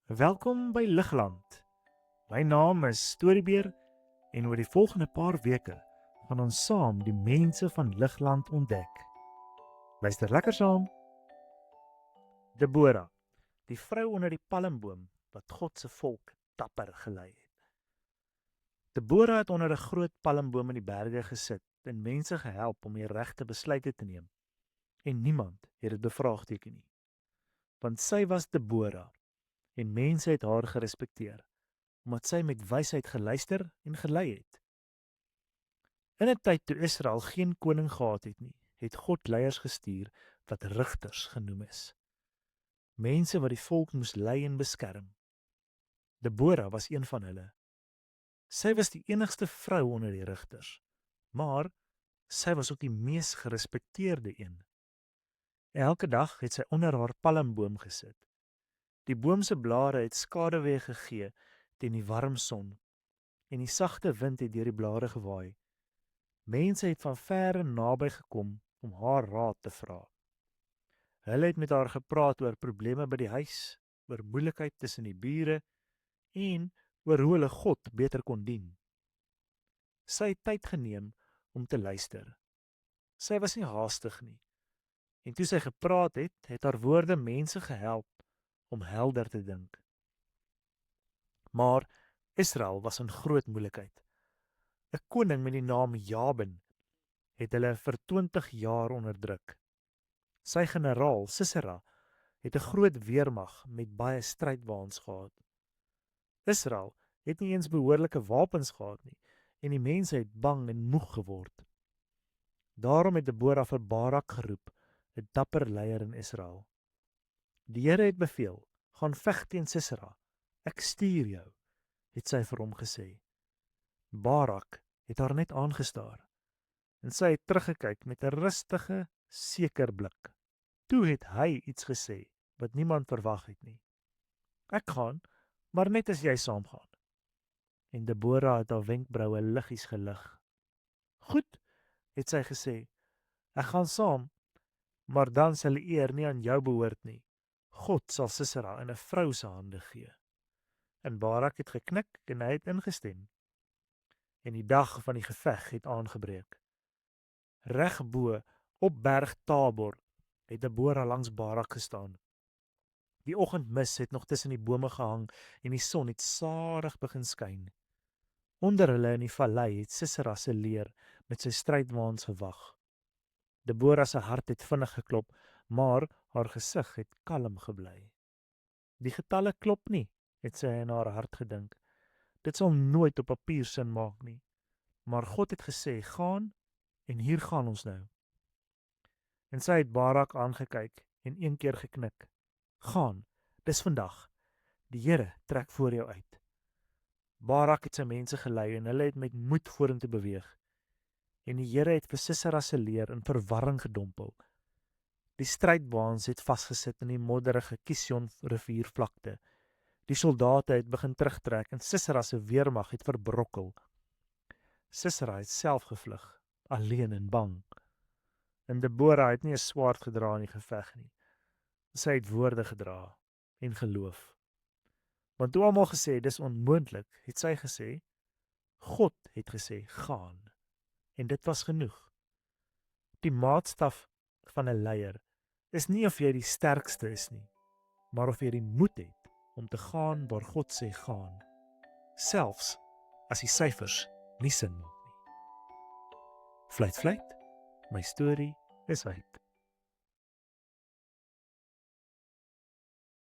Welkom by Ligland. My naam is Storiebeer en oor die volgende paar weke gaan ons saam die mense van Ligland ontdek. Luister lekker saam. Deborah, die vrou onder die palmboom wat God se volk dapper gelei het. Deborah het onder 'n groot palmboom in die berge gesit en mense gehelp om die regte besluite te neem. En niemand het dit bevraagteken nie. Want sy was Deborah en mense het haar gerespekteer, omdat sy met wysheid geluister en gelei het. In 'n tyd toe Israel geen koning gehad het nie, het God leiers gestuur wat rigters genoem is. Mense wat die volk moes lei en beskerm. Deborah was een van hulle. Sy was die enigste vrou onder die rigters, maar sy was ook die mees gerespekteerde een. Elke dag het sy onder haar palmboom gesit. Die boom se blare het skaduwee gegee teen die warm son en die sagte wind het deur die blare gewaai. Mense het van ver en naby gekom om haar raad te vra. Hulle het met haar gepraat oor probleme by die huis, oor moeilikheid tussen die bure en oor hoe hulle God beter kon dien. Sy het tyd geneem om te luister. Sy was nie haastig nie. En toe sy gepraat het, het haar woorde mense gehelp om helder te dink. Maar Israel was in groot moeilikheid. 'n Koning met die naam Jabin het hulle vir 20 jaar onderdruk. Sy generaal, Sisera, het 'n groot weermag met baie strydwaans gehad. Israel het nie eens behoorlike wapens gehad nie en die mense het bang en moeg geword. Daarom het Deborah vir Barak geroep, 'n dapper leier in Israel. Die Here het beveel, gaan veg teen Sisera. Ek stuur jou, het sy vir hom gesê. Barak het haar net aangestaar en sy het teruggekyk met 'n rustige, seker blik. Toe het hy iets gesê wat niemand verwag het nie. Ek gaan, maar net as jy saamgaan. En Deborah het haar wenkbroue liggies gelig. Goed, het sy gesê, ek gaan saam, maar dan sal die eer nie aan jou behoort nie. God sal Sisera in 'n vrou se hande gee. En Barak het geknik en hy het ingestem. En die dag van die geveg het aangebreek. Reg bo op berg Tabor het Deborah langs Barak gestaan. Die oggendmis het nog tussen die bome gehang en die son het stadig begin skyn. Onder hulle in die vallei het Sisera se leer met sy strydwaans gewag. Deborah se hart het vinnig geklop, maar haar gesig het kalm gebly. Die getalle klop nie, het sy in haar hart gedink. Dit sal nooit op papier sin maak nie. Maar God het gesê, gaan, en hier gaan ons nou. En sy het Barak aangekyk en een keer geknik. Gaan, dis vandag. Die Here trek voor jou uit. Barak het sy mense gelei en hulle het met moed vorentoe beweeg. En die Here het vir Sisera se leer in verwarring gedompel. Die strydwaans het vasgesit in die modderige Kishon riviervlakte. Die soldate het begin terugtrek en Sisera se weermag het verbrokkel. Sisera het self gevlug, alleen en bang. En Deborah het nie 'n swaard gedra in die geveg nie. Sy het woorde gedra en geloof. Want toe almal gesê dis onmoontlik, het sy gesê, God het gesê, gaan. En dit was genoeg. Die maatstaf van 'n leier is nie of jy die sterkste is nie, maar of jy die moed het om te gaan waar God sê gaan, selfs as die syfers nie sin maak nie. Fluit, fluit, my storie is uit.